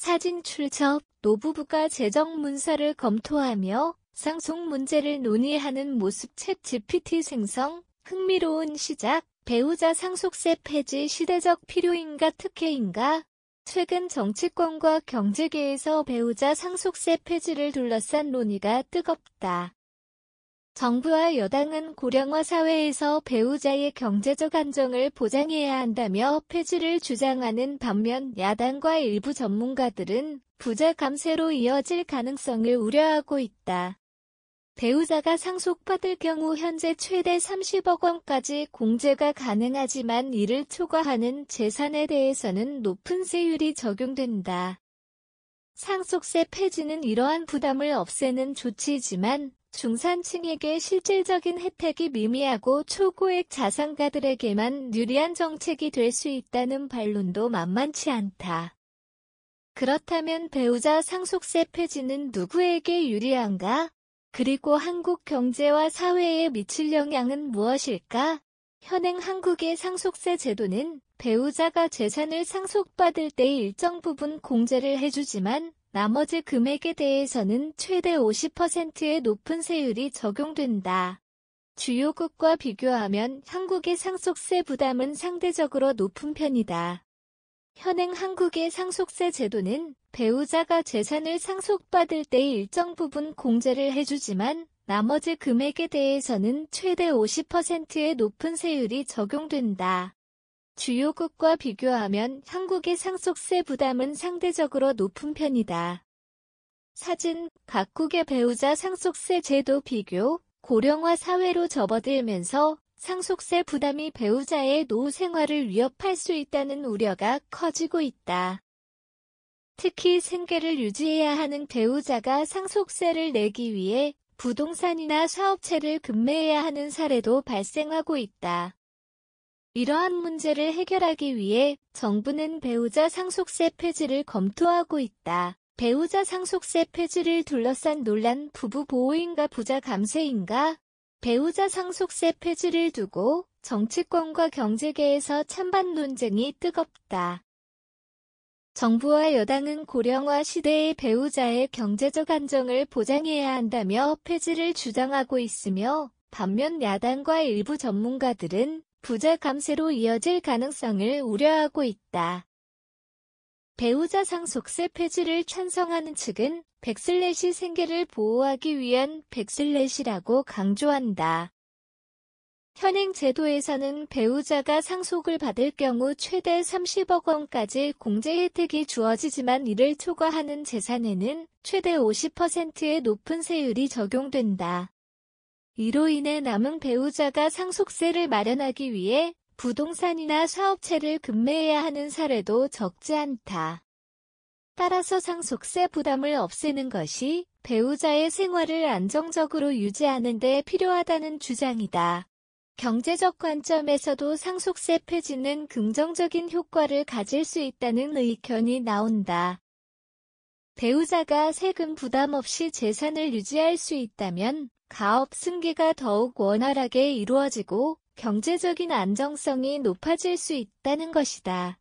사진 출처, 노부부가 재정 문서를 검토하며 상속 문제를 논의하는 모습. 챗GPT 생성, 흥미로운 시작, 배우자 상속세 폐지 시대적 필요인가 특혜인가? 최근 정치권과 경제계에서 배우자 상속세 폐지를 둘러싼 논의가 뜨겁다. 정부와 여당은 고령화 사회에서 배우자의 경제적 안정을 보장해야 한다며 폐지를 주장하는 반면 야당과 일부 전문가들은 부자 감세로 이어질 가능성을 우려하고 있다. 배우자가 상속받을 경우 현재 최대 30억 원까지 공제가 가능하지만 이를 초과하는 재산에 대해서는 높은 세율이 적용된다. 상속세 폐지는 이러한 부담을 없애는 조치이지만 중산층에게 실질적인 혜택이 미미하고 초고액 자산가들에게만 유리한 정책이 될 수 있다는 반론도 만만치 않다. 그렇다면 배우자 상속세 폐지는 누구에게 유리한가? 그리고 한국 경제와 사회에 미칠 영향은 무엇일까? 현행 한국의 상속세 제도는 배우자가 재산을 상속받을 때 일정 부분 공제를 해주지만 나머지 금액에 대해서는 최대 50%의 높은 세율이 적용된다. 주요국과 비교하면 한국의 상속세 부담은 상대적으로 높은 편이다. 현행 한국의 상속세 제도는 배우자가 재산을 상속받을 때 일정 부분 공제를 해주지만 나머지 금액에 대해서는 최대 50%의 높은 세율이 적용된다. 주요국과 비교하면 한국의 상속세 부담은 상대적으로 높은 편이다. 사진, 각국의 배우자 상속세 제도 비교, 고령화 사회로 접어들면서 상속세 부담이 배우자의 노후 생활을 위협할 수 있다는 우려가 커지고 있다. 특히 생계를 유지해야 하는 배우자가 상속세를 내기 위해 부동산이나 사업체를 급매해야 하는 사례도 발생하고 있다. 이러한 문제를 해결하기 위해 정부는 배우자 상속세 폐지를 검토하고 있다. 배우자 상속세 폐지를 둘러싼 논란, 부부 보호인가 부자 감세인가? 배우자 상속세 폐지를 두고 정치권과 경제계에서 찬반 논쟁이 뜨겁다. 정부와 여당은 고령화 시대의 배우자의 경제적 안정을 보장해야 한다며 폐지를 주장하고 있으며 반면 야당과 일부 전문가들은 부자 감세로 이어질 가능성을 우려하고 있다. 배우자 상속세 폐지를 찬성하는 측은 백슬래시 생계를 보호하기 위한 백슬래시라고 강조한다. 현행 제도에서는 배우자가 상속을 받을 경우 최대 30억 원까지 공제 혜택이 주어지지만 이를 초과하는 재산에는 최대 50%의 높은 세율이 적용된다. 이로 인해 남은 배우자가 상속세를 마련하기 위해 부동산이나 사업체를 급매해야 하는 사례도 적지 않다. 따라서 상속세 부담을 없애는 것이 배우자의 생활을 안정적으로 유지하는 데 필요하다는 주장이다. 경제적 관점에서도 상속세 폐지는 긍정적인 효과를 가질 수 있다는 의견이 나온다. 배우자가 세금 부담 없이 재산을 유지할 수 있다면 가업 승계가 더욱 원활하게 이루어지고 경제적인 안정성이 높아질 수 있다는 것이다.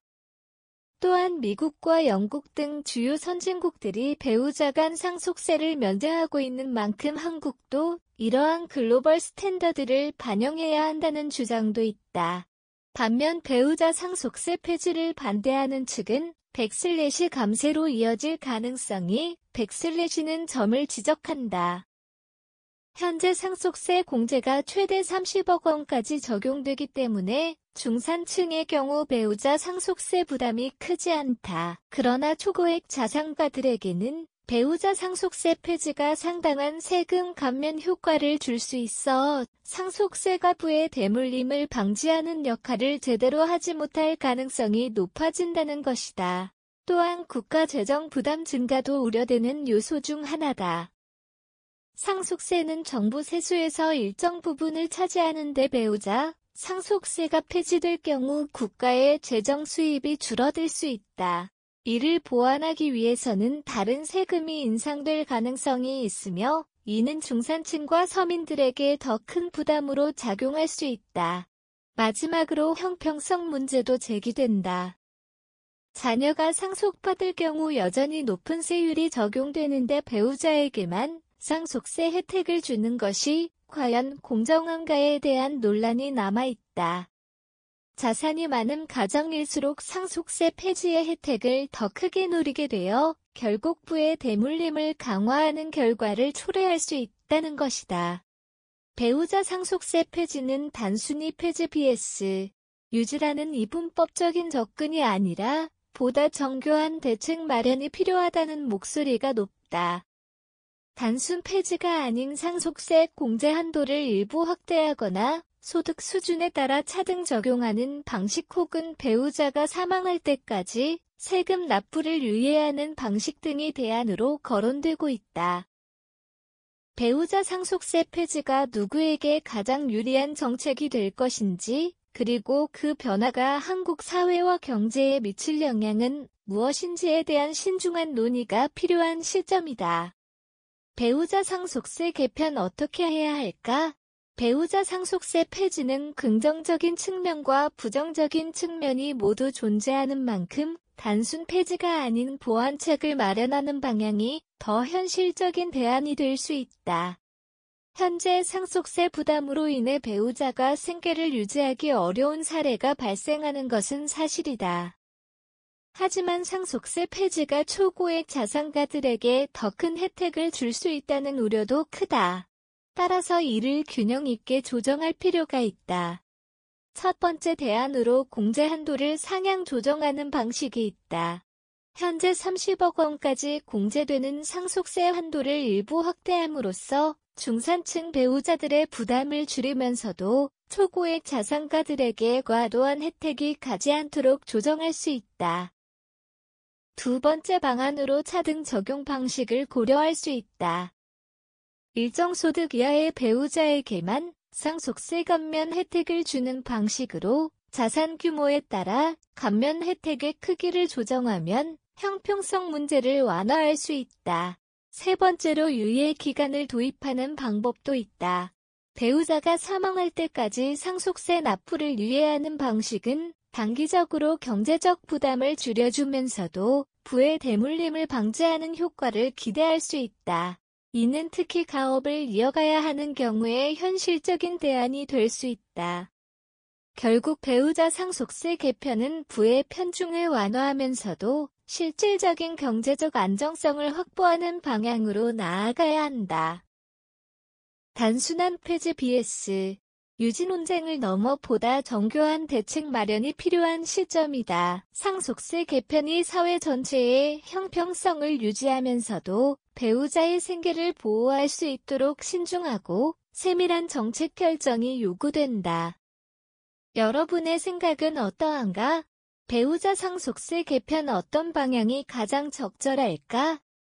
또한 미국과 영국 등 주요 선진국들이 배우자 간 상속세를 면제하고 있는 만큼 한국도 이러한 글로벌 스탠더드를 반영해야 한다는 주장도 있다. 반면 배우자 상속세 폐지를 반대하는 측은 백슬래시 감세로 이어질 가능성이 백슬래시는 점을 지적한다. 현재 상속세 공제가 최대 30억 원까지 적용되기 때문에 중산층의 경우 배우자 상속세 부담이 크지 않다. 그러나 초고액 자산가들에게는 배우자 상속세 폐지가 상당한 세금 감면 효과를 줄 수 있어 상속세 가부의 대물림을 방지하는 역할을 제대로 하지 못할 가능성이 높아진다는 것이다. 또한 국가 재정 부담 증가도 우려되는 요소 중 하나다. 상속세는 정부 세수에서 일정 부분을 차지하는데 배우자 상속세가 폐지될 경우 국가의 재정 수입이 줄어들 수 있다. 이를 보완하기 위해서는 다른 세금이 인상될 가능성이 있으며 이는 중산층과 서민들에게 더 큰 부담으로 작용할 수 있다. 마지막으로 형평성 문제도 제기된다. 자녀가 상속받을 경우 여전히 높은 세율이 적용되는데 배우자에게만 상속세 혜택을 주는 것이 과연 공정한가에 대한 논란이 남아있다. 자산이 많은 가정일수록 상속세 폐지의 혜택을 더 크게 누리게 되어 결국 부의 대물림을 강화하는 결과를 초래할 수 있다는 것이다. 배우자 상속세 폐지는 단순히 폐지 vs 유지라는 이분법적인 접근이 아니라 보다 정교한 대책 마련이 필요하다는 목소리가 높다. 단순 폐지가 아닌 상속세 공제 한도를 일부 확대하거나 소득 수준에 따라 차등 적용하는 방식 혹은 배우자가 사망할 때까지 세금 납부를 유예하는 방식 등이 대안으로 거론되고 있다. 배우자 상속세 폐지가 누구에게 가장 유리한 정책이 될 것인지, 그리고 그 변화가 한국 사회와 경제에 미칠 영향은 무엇인지에 대한 신중한 논의가 필요한 시점이다. 배우자 상속세 개편 어떻게 해야 할까? 배우자 상속세 폐지는 긍정적인 측면과 부정적인 측면이 모두 존재하는 만큼 단순 폐지가 아닌 보완책을 마련하는 방향이 더 현실적인 대안이 될 수 있다. 현재 상속세 부담으로 인해 배우자가 생계를 유지하기 어려운 사례가 발생하는 것은 사실이다. 하지만 상속세 폐지가 초고액 자산가들에게 더 큰 혜택을 줄 수 있다는 우려도 크다. 따라서 이를 균형 있게 조정할 필요가 있다. 첫 번째 대안으로 공제 한도를 상향 조정하는 방식이 있다. 현재 30억 원까지 공제되는 상속세 한도를 일부 확대함으로써 중산층 배우자들의 부담을 줄이면서도 초고액 자산가들에게 과도한 혜택이 가지 않도록 조정할 수 있다. 두 번째 방안으로 차등 적용 방식을 고려할 수 있다. 일정 소득 이하의 배우자에게만 상속세 감면 혜택을 주는 방식으로 자산 규모에 따라 감면 혜택의 크기를 조정하면 형평성 문제를 완화할 수 있다. 세 번째로 유예 기간을 도입하는 방법도 있다. 배우자가 사망할 때까지 상속세 납부를 유예하는 방식은 단기적으로 경제적 부담을 줄여주면서도 부의 대물림을 방지하는 효과를 기대할 수 있다. 이는 특히 가업을 이어가야 하는 경우에 현실적인 대안이 될 수 있다. 결국 배우자 상속세 개편은 부의 편중을 완화하면서도 실질적인 경제적 안정성을 확보하는 방향으로 나아가야 한다. 단순한 폐지 vs 유지 논쟁을 넘어 보다 정교한 대책 마련이 필요한 시점이다. 상속세 개편이 사회 전체의 형평성을 유지하면서도 배우자의 생계를 보호할 수 있도록 신중하고 세밀한 정책 결정이 요구된다. 여러분의 생각은 어떠한가? 배우자 상속세 개편 어떤 방향이 가장 적절할까?